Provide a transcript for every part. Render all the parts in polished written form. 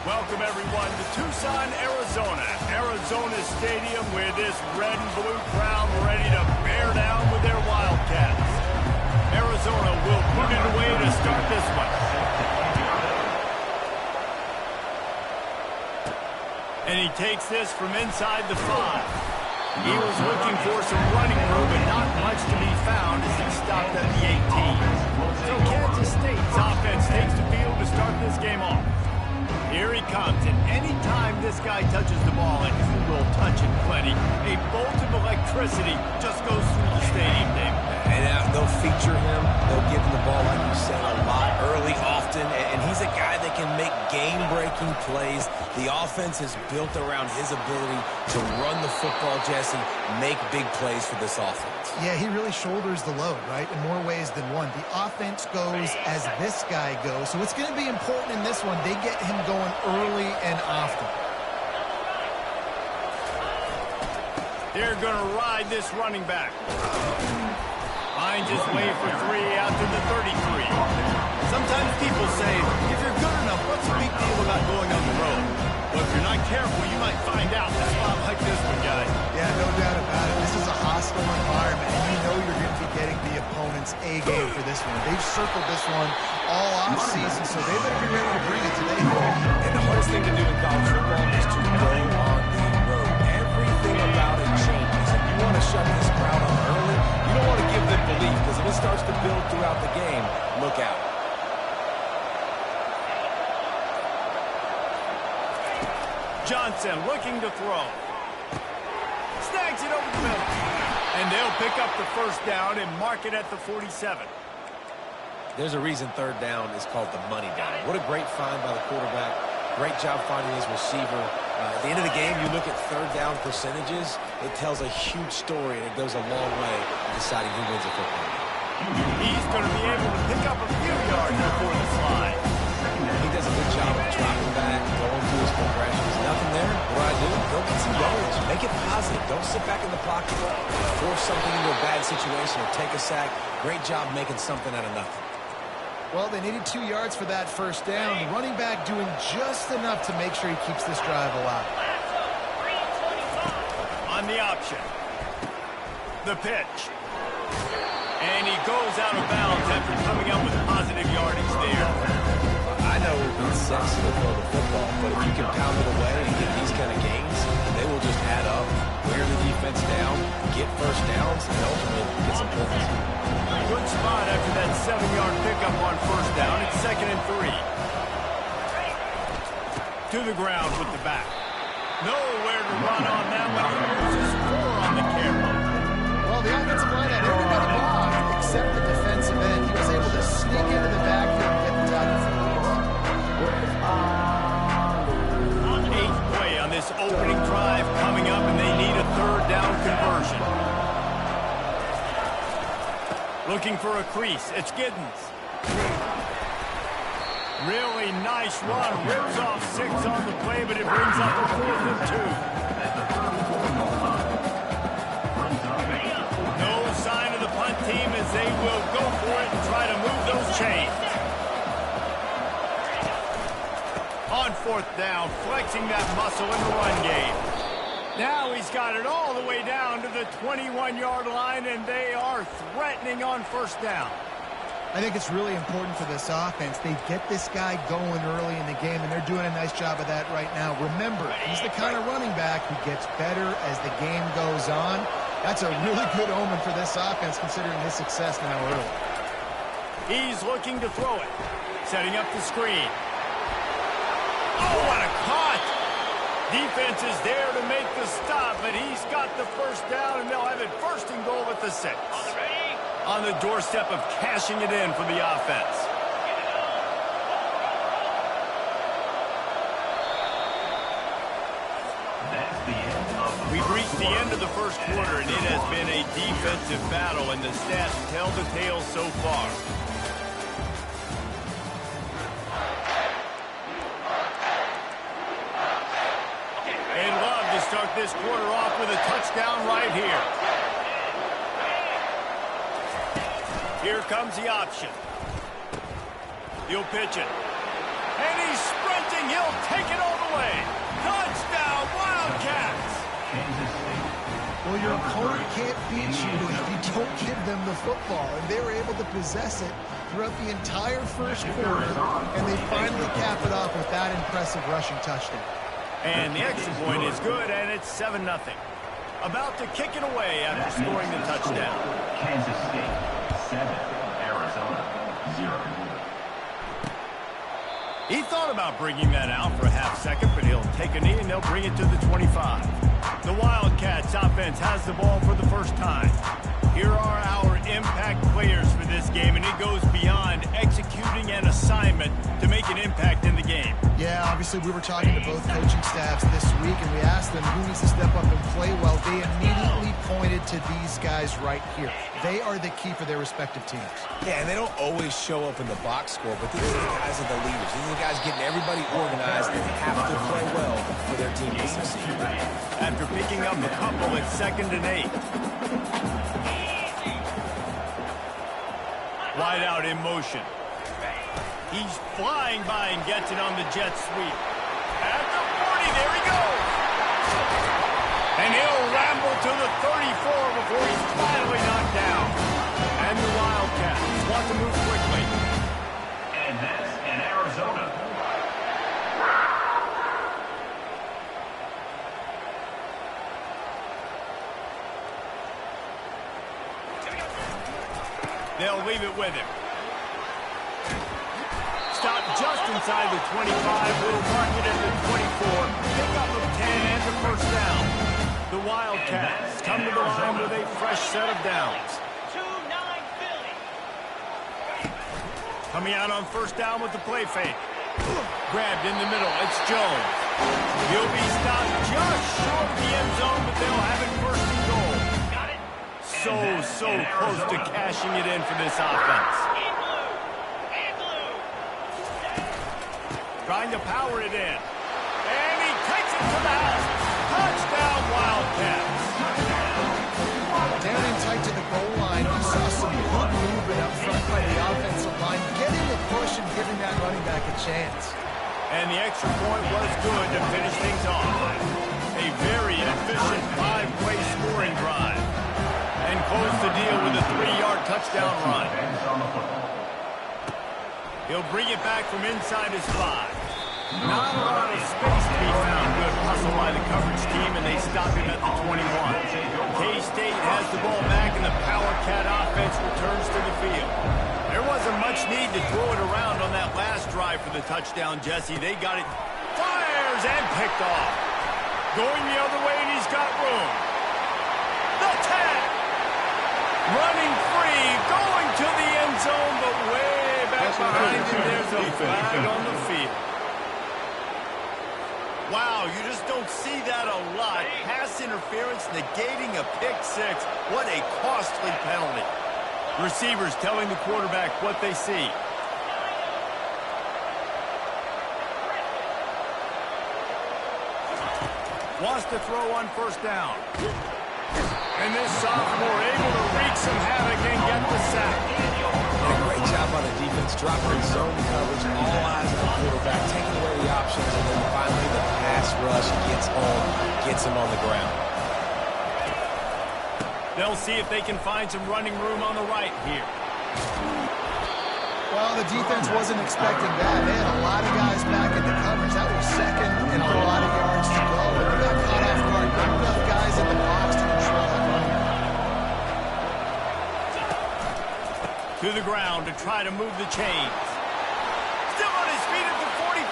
Welcome, everyone, to Tucson, Arizona. Arizona Stadium with this red and blue crowd ready to bear down with their Wildcats. Arizona will put it away to start this one. And he takes this from inside the 5. He was looking for some running room, but not much to be found as he stopped at the 18. So Kansas State's offense takes the field to start this game off. Here he comes, and any time this guy touches the ball, and he will touch it plenty, a bolt of electricity just goes through the stadium, David. And they'll feature him. They'll give him the ball, like you said, a lot, early, often. And he's a guy that can make game-breaking plays. The offense is built around his ability to run the football, Jesse, make big plays for this offense. Yeah, he really shoulders the load, right, in more ways than one. The offense goes as this guy goes. So it's going to be important in this one. They get him going early and often. They're going to ride this running back. Finds his way for 3 out to the 33. Sometimes people say, if you're good enough, what's the big deal about going on the road? Well, if you're not careful, you might find out. That's a lot like this one, guys. Yeah, no doubt about it. This is a hostile environment, and you know you're going to be getting the opponent's A game for this one. They've circled this one all offseason, so they better be ready to bring it today. And the hardest thing to do in college football is to go on the road. Everything about it changes. If you want to shut this crowd up early, you don't want to give them belief, because if it starts to build throughout the game, look out. Johnson looking to throw. Snags it over the middle. And they'll pick up the first down and mark it at the 47. There's a reason third down is called the money down. What a great find by the quarterback. Great job finding his receiver. At the end of the game, you look at third down percentages, it tells a huge story, and it goes a long way in deciding who wins a football game. He's going to be able to pick up a few yards before the slide. He does a good job of dropping back, going through his progressions. Nothing there. What do? Go get some yards. Make it positive. Don't sit back in the pocket, force something into a bad situation, or take a sack. Great job making something out of nothing. Well, they needed 2 yards for that first down. The running back doing just enough to make sure he keeps this drive alive. On the option. The pitch. And he goes out of bounds after coming up with positive yardage there. I know it's sexy to throw the football, but if you can pound it away and get these kind of gains, they will just add up, wear the defense down, get first downs, and ultimately get some points. Good spot after that 7-yard pickup on first down. It's 2nd and 3. To the ground with the back. Nowhere to run on that one. He loses 4 on the carry. Well, the offensive line had everybody blocked except the defensive end. He was able to sneak into the backfield and get the tackle for the loss. 8th play on this opening drive coming up, and they need a third down conversion. Looking for a crease. It's Giddens. Really nice run. Rips off 6 on the play, but it brings up a 4th and 2. No sign of the punt team as they will go for it and try to move those chains. On 4th down, flexing that muscle in the run game. Now he's got it all the way down to the 21-yard line, and they are threatening on first down. I think it's really important for this offense. They get this guy going early in the game, and they're doing a nice job of that right now. Remember, he's the kind of running back who gets better as the game goes on. That's a really good omen for this offense, considering his success now early. He's looking to throw it. Setting up the screen. Oh, what a caught! Defense is there to make the stop, but he's got the first down, and they'll have it 1st and goal at the 6. On the doorstep of cashing it in for the offense. We've reached the end of the first quarter, and it has been a defensive battle, and the stats tell the tale so far. And love to start this quarter off with a touchdown right here. Here comes the option. He'll pitch it. And he's sprinting running. He'll take it all the way. Touchdown, Wildcats. Well, your opponent can't beat you if you don't give them the football. And they were able to possess it throughout the entire first quarter, and they finally cap it off with that impressive rushing touchdown. And the extra point is good, and it's 7-0. About to kick it away after scoring the touchdown. Kansas State, 7. Arizona, 0. He thought about bringing that out for a half second, but he'll take a knee and they'll bring it to the 25. The Wildcats offense has the ball for the first time. Here are our impact players for this game, and it goes beyond executing an assignment to make an impact in the game. Yeah, obviously we were talking to both coaching staffs this week, and we asked them who needs to step up and play well. They immediately pointed to these guys right here. They are the key for their respective teams. Yeah, and they don't always show up in the box score, but these are the guys are the leaders. These are the guys getting everybody organized and have to play well for their team to succeed. After picking up a couple, it's 2nd and 8. Wide out in motion. He's flying by and gets it on the jet sweep. At the 40, there he goes. And he'll ramble to the 34 before he's finally knocked down. And the Wildcats want to move quickly. And that's in Arizona. They'll leave it with him. Stop just inside the 25. We'll mark it at the 24. Pick up of 10 and the first down. The Wildcats come to the line with a fresh set of downs. 2-9 Philly. Coming out on first down with the play fake. Grabbed in the middle. It's Jones. He'll be stopped just short of the end zone, but they'll have it first and goal. Got it. So close to cashing it in for this offense. In blue. In blue. Trying to power it in. And he takes it to the house. Touchdown, Wildcats. Down in tight to the goal line, we saw some good movement up front by the offensive line, getting the push and giving that running back a chance. And the extra point was good to finish things off. A very efficient 5-play scoring drive. And close the deal with a 3-yard touchdown run. He'll bring it back from inside his 5. Not a lot of space to be found. Good hustle by the coverage team, and they stop him at the 21. K-State has the ball back, and the Power Cat offense returns to the field. There wasn't much need to throw it around on that last drive for the touchdown, Jesse. They got it. Fires and picked off. Going the other way, and he's got room. The tag. Running free, going to the end zone, but way back behind him, there's a flag on the field. Wow, you just don't see that a lot. Pass interference negating a pick 6. What a costly penalty. Receivers telling the quarterback what they see. Wants to throw on first down. And this sophomore able to wreak some havoc and get the sack. And a great job on the defense, dropping in zone coverage, all eyes on the quarterback, taking away the options, and then finally the pass rush gets him on the ground. They'll see if they can find some running room on the right here. Well, the defense wasn't expecting that. They had a lot of guys back in the coverage. That was second and a lot of yards to go. And they got caught off guard. Not enough guys in the box to control that running. To the ground to try to move the chains. Still on his feet at the 45.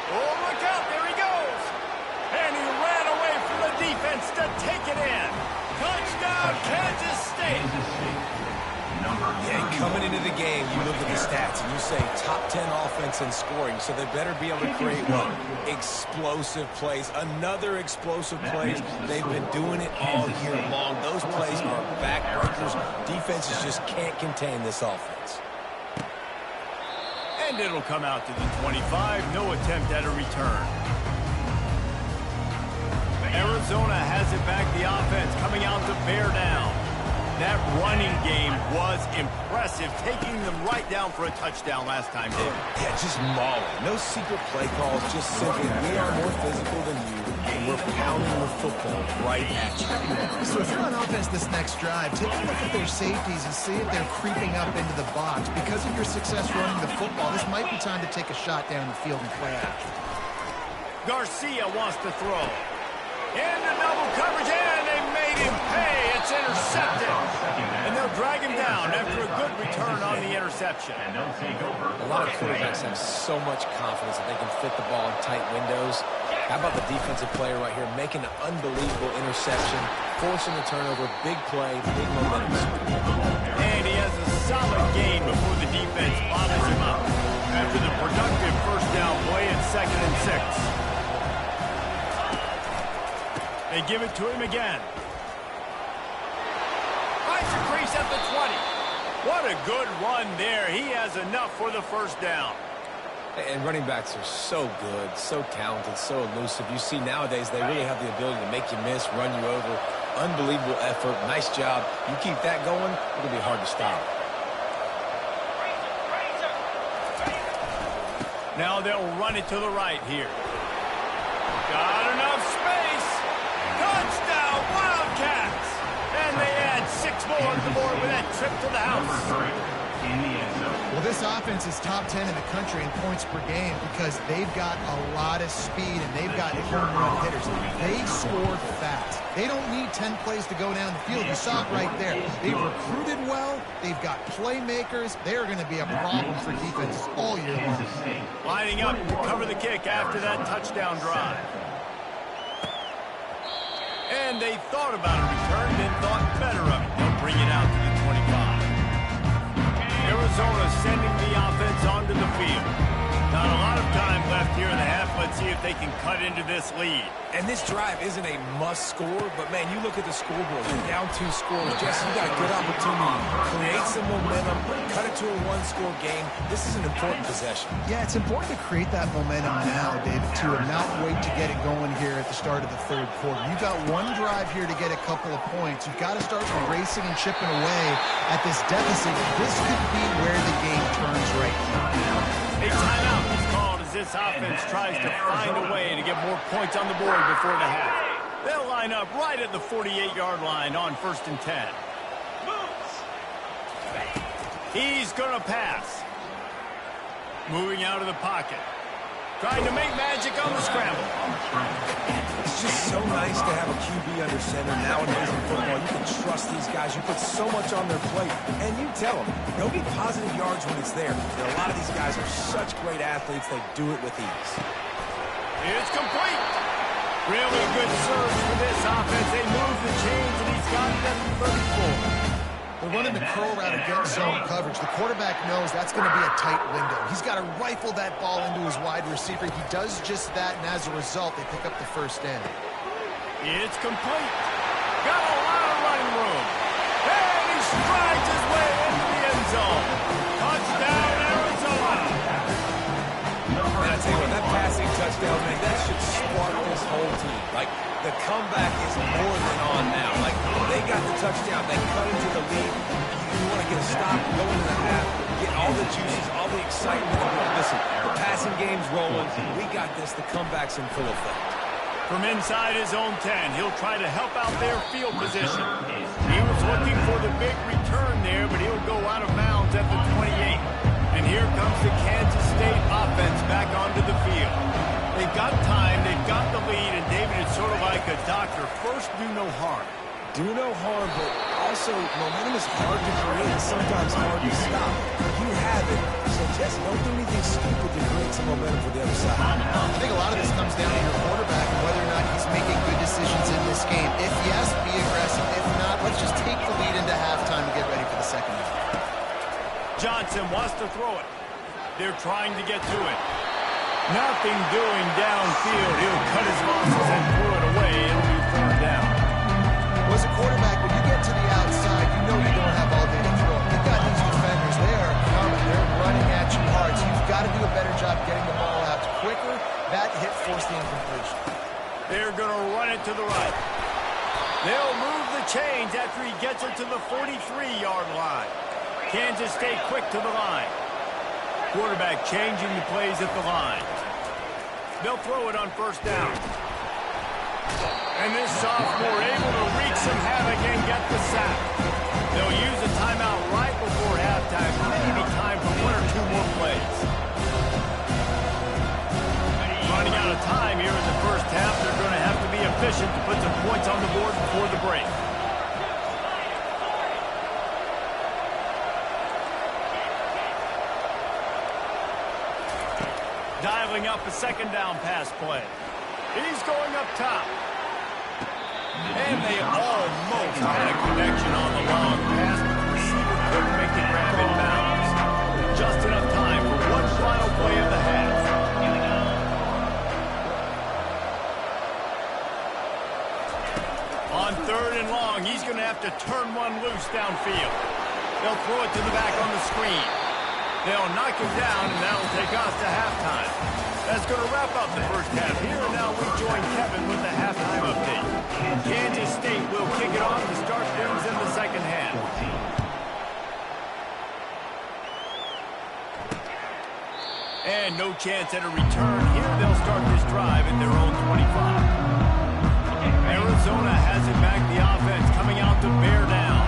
Oh, look out. There he goes. And he ran away from the defense to take it in. Touchdown, Kansas State. Yeah, coming into the game, you look at the stats and you say top 10 offense in scoring, so they better be able to create what? Explosive plays. Another explosive plays. They've been doing it all year long. Those plays are backbreakers. Defenses just can't contain this offense. And it'll come out to the 25. No attempt at a return. Arizona has it back, the offense coming out to bear down. That running game was impressive, taking them right down for a touchdown last time, David. Yeah, just mauling. No secret play calls, just simply we are more physical than you, and we're pounding the football right at you. So if you're on offense this next drive, take a look at their safeties and see if they're creeping up into the box. Because of your success running the football, this might be time to take a shot down the field and play action. Garcia wants to throw. Into double coverage, and they made him pay. It's intercepted. And they'll drag him down after a good return on the interception. And they'll take over. A lot of quarterbacks have so much confidence that they can fit the ball in tight windows. How about the defensive player right here making an unbelievable interception, forcing the turnover, big play, big momentum. And he has a solid gain before the defense bobbles him up. After the productive first down play at 2nd and 6. They give it to him again. Finds a crease at the 20. What a good run there. He has enough for the first down. And running backs are so good, so talented, so elusive. You see nowadays they really have the ability to make you miss, run you over. Unbelievable effort. Nice job. You keep that going, it'll be hard to stop. Now they'll run it to the right here. Got enough space. Touchdown, Wildcats! And they add 6 more on the board with that trip to the house. In the end zone. Well, this offense is top 10 in the country in points per game because they've got a lot of speed and they've got home run hitters. They score fast. They don't need 10 plays to go down the field. You saw it right there. They've recruited well. They've got playmakers. They're going to be a problem for defenses all year long. Lining up to cover the kick after that touchdown drive. And they thought about a return, then thought better of it. They'll bring it out to the 25. Arizona sending the offense onto the field. Not a lot of time left here in the half. Let's see if they can cut into this lead. And this drive isn't a must score, but man, you look at the scoreboard, you're down 2 scores. Jesse, you got a good opportunity. Create some momentum, cut it to a 1-score game. This is an important possession. Yeah, it's important to create that momentum now, David, too, and not wait to get it going here at the start of the 3rd quarter. You've got one drive here to get a couple of points. You've got to start racing and chipping away at this deficit. This could be where the game turns right now. A timeout is called as this offense tries to find a way to get more points on the board before the half. They'll line up right at the 48-yard line on 1st and 10. He's going to pass. Moving out of the pocket. Trying to make magic on the scramble. It's just so nice to have a QB under center nowadays in football. You can trust these guys. You put so much on their plate. And you tell them, they'll get positive yards when it's there. And a lot of these guys are such great athletes, they do it with ease. It's complete. Really good surge for this offense. They move the chains, and he's got it at the 34. They're running the curl route against zone coverage. The quarterback knows that's going to be a tight window. He's got to rifle that ball into his wide receiver. He does just that, and as a result, they pick up the first down. It's complete. Got a lot of running room. And he strides his way into the end zone. Touchdown, Arizona. Man, I tell you what, that passing touchdown, man, that should spark this whole team. Like, the comeback is more than on now. Like, they got the touchdown. They cut into the lead. You want to get a stop, go into the half, get all the juices, all the excitement. Listen, the passing game's rolling. We got this. The comeback's in full effect. From inside his own 10, he'll try to help out their field position. He was looking for the big return there, but he'll go out of bounds at the 28. And here comes the Kansas State offense back onto the field. They've got time, they've got the lead, and David, it's sort of like a doctor. First, do no harm. Do no harm, but also momentum is hard to create and sometimes hard to stop. You have it, so just don't do anything stupid to create some momentum for the other side. I think a lot of this comes down to your quarterback and whether or not he's making good decisions in this game. If yes, be aggressive. If not, let's just take the lead into halftime and get ready for the second half. Johnson wants to throw it. They're trying to get to it. Nothing doing downfield. He'll cut his losses and throw it away. It'll be 3rd down. Well, as a quarterback, when you get to the outside, you know you don't have all day to throw. You've got these defenders. They are coming. They're running at you hard. So you've got to do a better job getting the ball out quicker. That hit forced the incompletion. They're going to run it to the right. They'll move the chains after he gets it to the 43-yard line. Kansas State quick to the line. Quarterback changing the plays at the line. They'll throw it on first down. And this sophomore able to wreak some havoc and get the sack. They'll use a timeout right before halftime. Maybe time for one or two more plays. Running out of time here in the first half. They're going to have to be efficient to put some points on the board before the break. Dialing up a second down pass play. He's going up top. And they almost had a connection on the long pass, but the receiver couldn't make the grab in bounds. Just enough time for one final play of the half. On third and long, he's going to have to turn one loose downfield. They'll throw it to the back on the screen. They'll knock him down, and that'll take us to halftime. That's going to wrap up the first half. Here and now we join Kevin with the halftime update. Kansas State will kick it off to start things in the second half. And no chance at a return. Here they'll start this drive at their own 25. Arizona has it back, the offense coming out to bear down.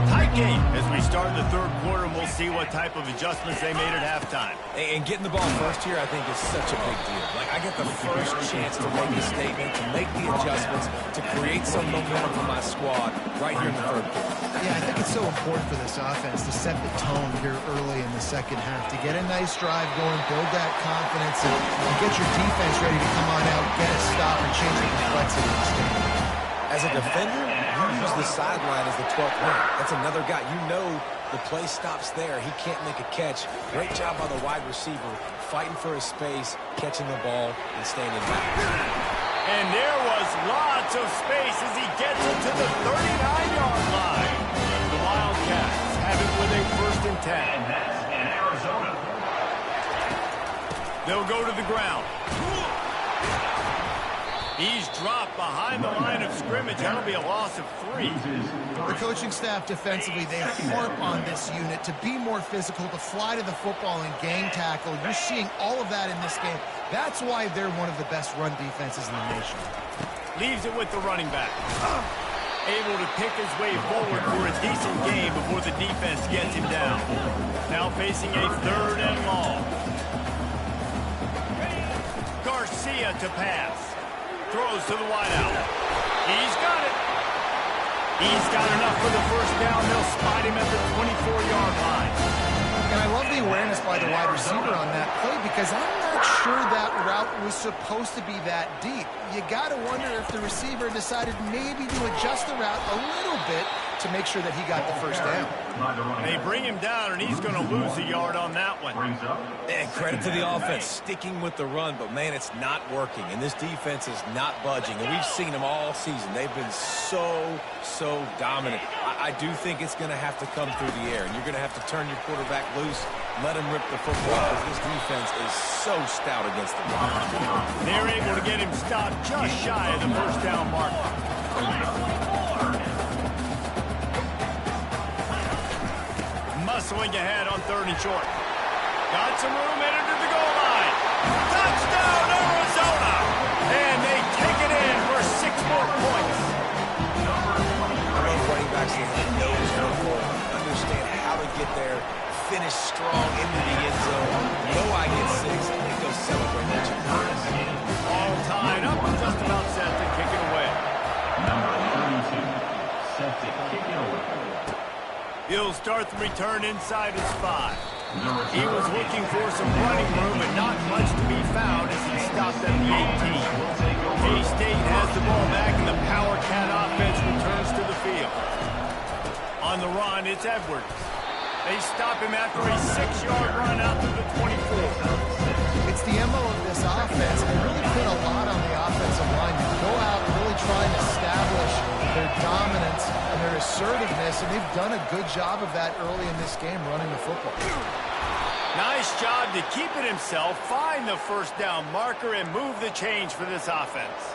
Tight game as we start the third quarter, and we'll see what type of adjustments they made at halftime. And getting the ball first here, I think, is such a big deal. Like, I get the first chance to make a statement, to make the adjustments, to create some momentum for my squad right here in the third quarter. Yeah, I think it's so important for this offense to set the tone here early in the second half, to get a nice drive going, build that confidence, and get your defense ready to come on out, get a stop, and change the complexity of this game. As a defender, you use the sideline as the 12th man. That's another guy. You know the play stops there. He can't make a catch. Great job by the wide receiver, fighting for his space, catching the ball, and standing back. And there was lots of space as he gets it to the 39-yard line. The Wildcats have it with a 1st and 10. And that's in Arizona. They'll go to the ground. He's dropped behind the line of scrimmage. That'll be a loss of 3. The coaching staff defensively, they harp on this unit to be more physical, to fly to the football and gang tackle. You're seeing all of that in this game. That's why they're one of the best run defenses in the nation. Leaves it with the running back. Able to pick his way forward for a decent game before the defense gets him down. Now facing a 3rd and long. Garcia to pass. Throws to the wideout. He's got it. He's got enough for the first down. They'll spot him at the 24-yard line. And I love the awareness by the wide receiver on that play, because I'm not sure that route was supposed to be that deep. You got to wonder if the receiver decided maybe to adjust the route a little bit to make sure that he got the first down. They bring him down, and he's going to lose a yard on that one. And credit to the offense, sticking with the run, but, man, it's not working. And this defense is not budging. And we've seen them all season. They've been so dominant. I do think it's going to have to come through the air. And you're going to have to turn your quarterback loose, let him rip the football, because this defense is so stout against them. They're able to get him stopped just shy of the first down mark. Muscling ahead on 3rd and short. Got some room, headed to the goal line. Touchdown, Arizona! And they take it in for 6 more points. I love running backs that knows their goal, understand how to get there, finish strong into the end zone. Know I get 6, and then go celebrate that. All tied up, just about set to kick it away. Number 32, set to kick it away. He'll start the return inside his 5. He was looking for some running room, but not much to be found as he stopped at the 18. K-State has the ball back, and the Power Cat offense returns to the field. On the run, it's Edwards. They stop him after a 6-yard run out to the 24. It's the MO of this offense. They really put a lot on the offensive line to go out and really try and establish their dominance and their assertiveness, and they've done a good job of that early in this game running the football. Nice job to keep it himself, find the first down marker, and move the change for this offense.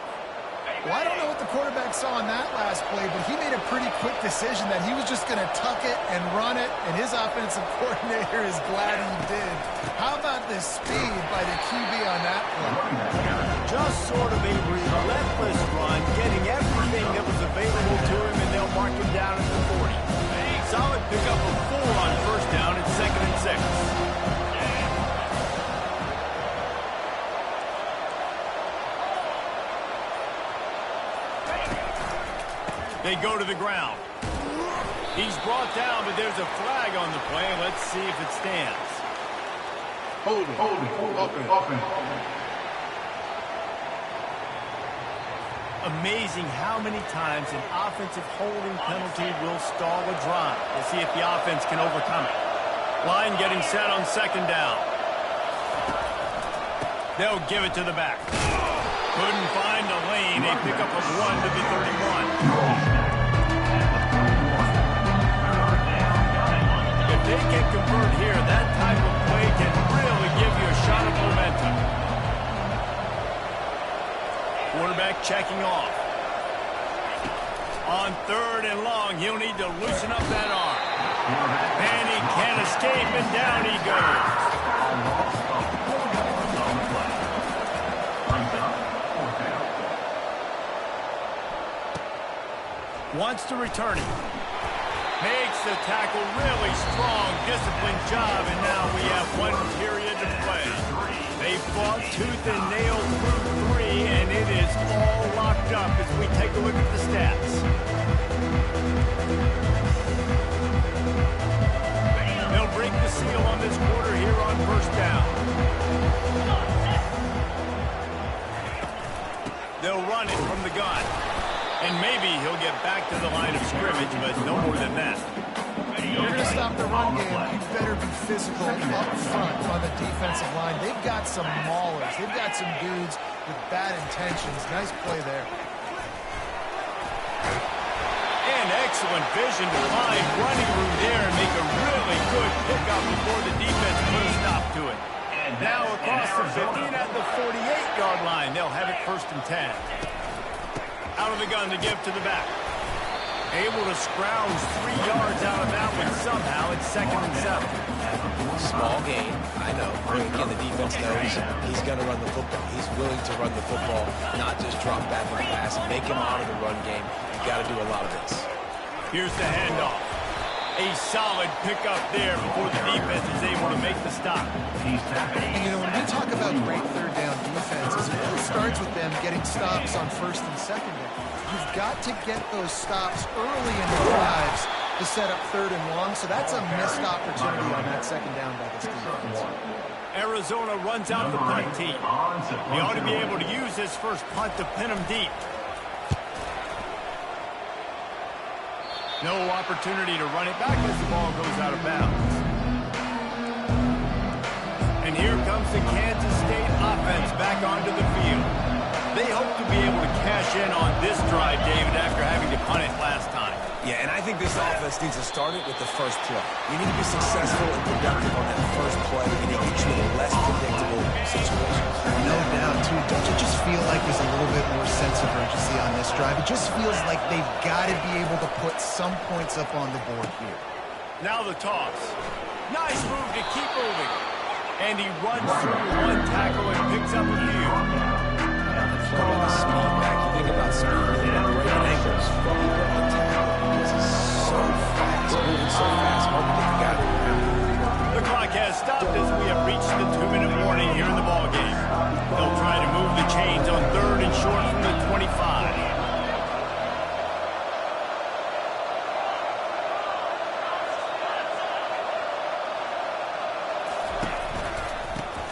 Well, I don't know what the quarterback saw on that last play, but he made a pretty quick decision that he was just going to tuck it and run it, and his offensive coordinator is glad he did. How about the speed by the QB on that play? Just sort of a relentless run, getting everything that was available to him, and they'll mark him down at the 40. Solid pickup of 4 on first down at 2nd and 6. They go to the ground. He's brought down, but there's a flag on the play. Let's see if it stands. Holding. Offense. Amazing how many times an offensive holding penalty will stall a drive. We'll see if the offense can overcome it. Line getting set on 2nd down. They'll give it to the back. Couldn't find a lane. A pickup of 1 to the 31. If they can convert here, that type of play can really give you a shot of momentum. Quarterback checking off. On 3rd and long, he'll need to loosen up that arm. And he can't escape, and down he goes. Wants to return it. Makes the tackle really strong, disciplined job, and now we have 1 period to play. They fought tooth and nail through 3, and it is all locked up as we take a look at the stats. They'll break the seal on this quarter here on first down. They'll run it from the gun. And maybe he'll get back to the line of scrimmage, but no more than that. If you're going to stop the run game, you better be physical up front on the defensive line. They've got some maulers. They've got some dudes with bad intentions. Nice play there. And excellent vision to find running room there and make a really good pickup before the defense put a stop to it. And now across the 50 and at the 48-yard line, they'll have it 1st and 10. Out of the gun to give to the back. Able to scrounge 3 yards out of that one somehow. It's 2nd and 7. Small gain, I know. But again, the defense knows he's going to run the football. He's willing to run the football, not just drop back in the pass. Make him out of the run game. You got to do a lot of this. Here's the handoff. A solid pickup there before the defense is able to make the stop. And, you know, when we talk about great 3rd down defenses, it really starts with them getting stops on 1st and 2nd down. You've got to get those stops early in the drives to set up 3rd and long, so that's a missed opportunity on that 2nd down by this defense. Arizona runs out the punt team. He ought to be able to use this first punt to pin him deep. No opportunity to run it back as the ball goes out of bounds. And here comes the Kansas State offense back onto the field. They hope to be able to cash in on this drive, David, after having to punt it last time. Yeah, and I think this offense needs to start it with the first play. You need to be successful and productive on that first play, and it gets you in less predictable situations. No doubt, too. Don't you just feel like there's a little bit more sense of urgency on this drive? It just feels like they've got to be able to put some points up on the board here. Now the toss. Nice move to keep moving. And he runs through 1 tackle and picks up a few. Speed back. You think about speed, you think about breaking ankles. People on tackle because he's so fast, moving so fast, hard to get the guy to the ground. The clock has stopped as we have reached the 2-minute warning here in the ballgame. They'll try to move the chains on 3rd and short from the 25.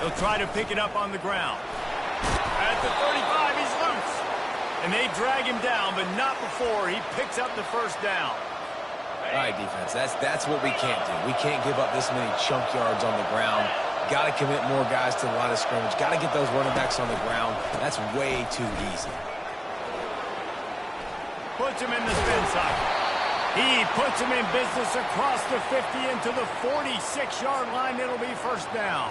They'll try to pick it up on the ground. At the 35, he's loose. And they drag him down, but not before he picks up the first down. All right, defense, that's what we can't do. We can't give up this many chunk yards on the ground. Got to commit more guys to the line of scrimmage. Got to get those running backs on the ground. That's way too easy. Puts him in the spin cycle. He puts him in business across the 50 into the 46-yard line. It'll be first down.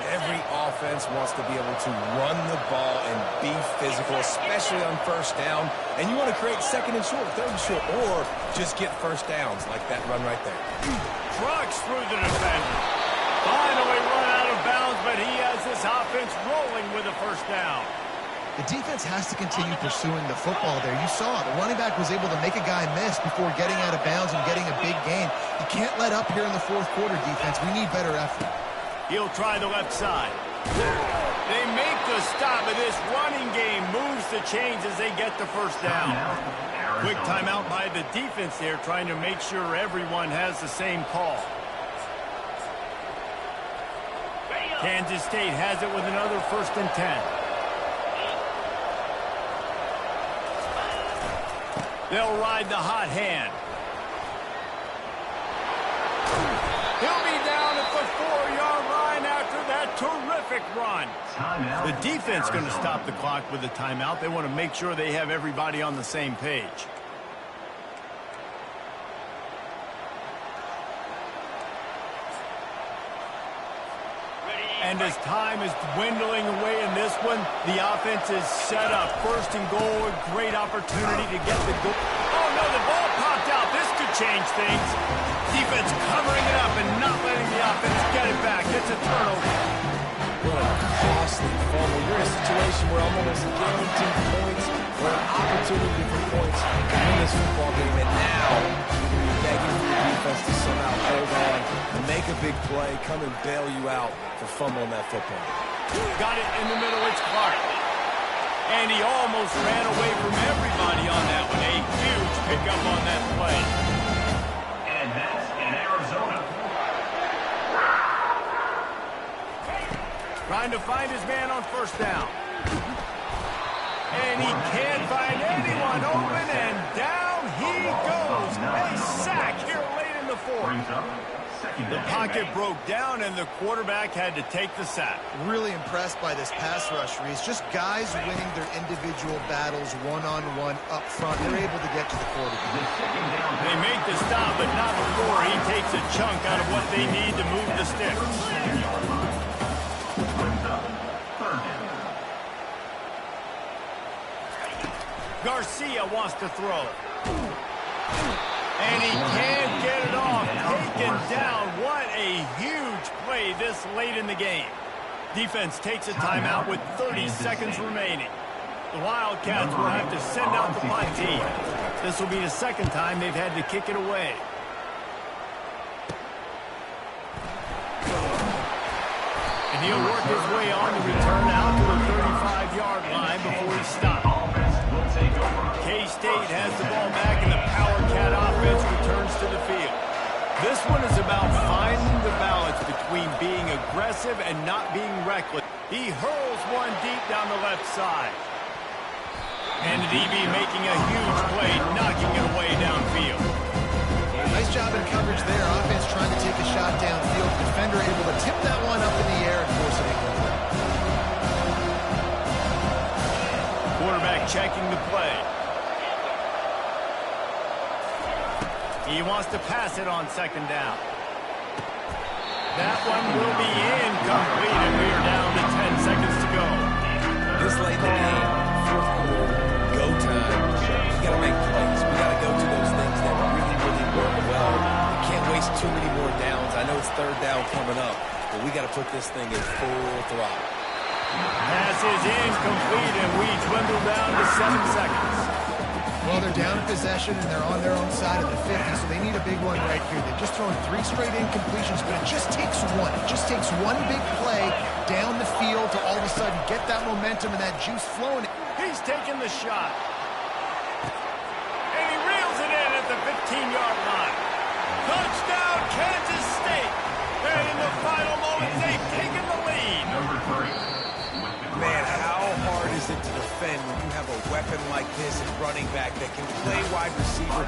Every offense wants to be able to run the ball and be physical, especially on first down. And you want to create second and short, third and short, or just get first downs like that run right there. Trucks through the defender. Finally run out of bounds, but he has this offense rolling with a first down. The defense has to continue pursuing the football there. You saw the running back was able to make a guy miss before getting out of bounds and getting a big gain. You can't let up here in the fourth quarter, defense. We need better effort. He'll try the left side. They make the stop, but this running game moves the chains as they get the first down. Quick timeout by the defense there, trying to make sure everyone has the same call. Kansas State has it with another 1st and 10. They'll ride the hot hand. He'll be down at the 4-yard line after that terrific run. The defense going to stop the clock with a timeout. They want to make sure they have everybody on the same page. And as time is dwindling away in this one, the offense is set up. 1st and goal, a great opportunity to get the goal. Oh, no, the ball popped out. This could change things. Defense covering it up and not letting the offense get it back. It's a turnover. What a costly fumble. You're in a situation where I'm almost guaranteed points or an opportunity for points to win this football game. And now you're begging for your defense to somehow hold on and make a big play, come and bail you out for fumbling that football. Got it in the middle. It's Clark. And he almost ran away from everybody on that one. A huge pickup on that play. And that's in Arizona. Trying to find his man on 1st down. And he can't find anyone open, and down he goes. A sack here late in the 4th. The pocket broke down, and the quarterback had to take the sack. Really impressed by this pass rush, Reese. Just guys winning their individual battles one-on-one up front. They're able to get to the quarterback. They make the stop, but not before he takes a chunk out of what they need to move the sticks. Garcia wants to throw. And he can't get it off. Taken down. What a huge play this late in the game. Defense takes a timeout with 30 seconds remaining. The Wildcats will have to send out the punt team. This will be the 2nd time they've had to kick it away. And he'll work his way on to return out to the 35-yard line before he stops. K-State has the ball back, and the Power Cat offense returns to the field. This one is about finding the balance between being aggressive and not being reckless. He hurls one deep down the left side. And the DB making a huge play, knocking it away downfield. Nice job in coverage there. Offense trying to take a shot downfield. Defender able to tip that one up in the air and force it in. Quarterback checking the play. He wants to pass it on 2nd down. That one will be incomplete, and we are down to 10 seconds to go. This late in the game, 4th quarter, go time. We got to make plays. We got to go to those things that really, really work well. We can't waste too many more downs. I know it's 3rd down coming up, but we got to put this thing in full throttle. Pass is incomplete, and we dwindle down to 7 seconds. Well, they're down in possession, and they're on their own side of the 50, so they need a big one right here. They've just thrown 3 straight incompletions, but it just takes one. It just takes one big play down the field to all of a sudden get that momentum and that juice flowing. He's taking the shot. And he reels it in at the 15-yard line. Touchdown, Kansas State. And in the final moments, they've taken the lead. Number 3. Man, how hard is it to defend when you have a weapon like this at running back that can play wide receiver,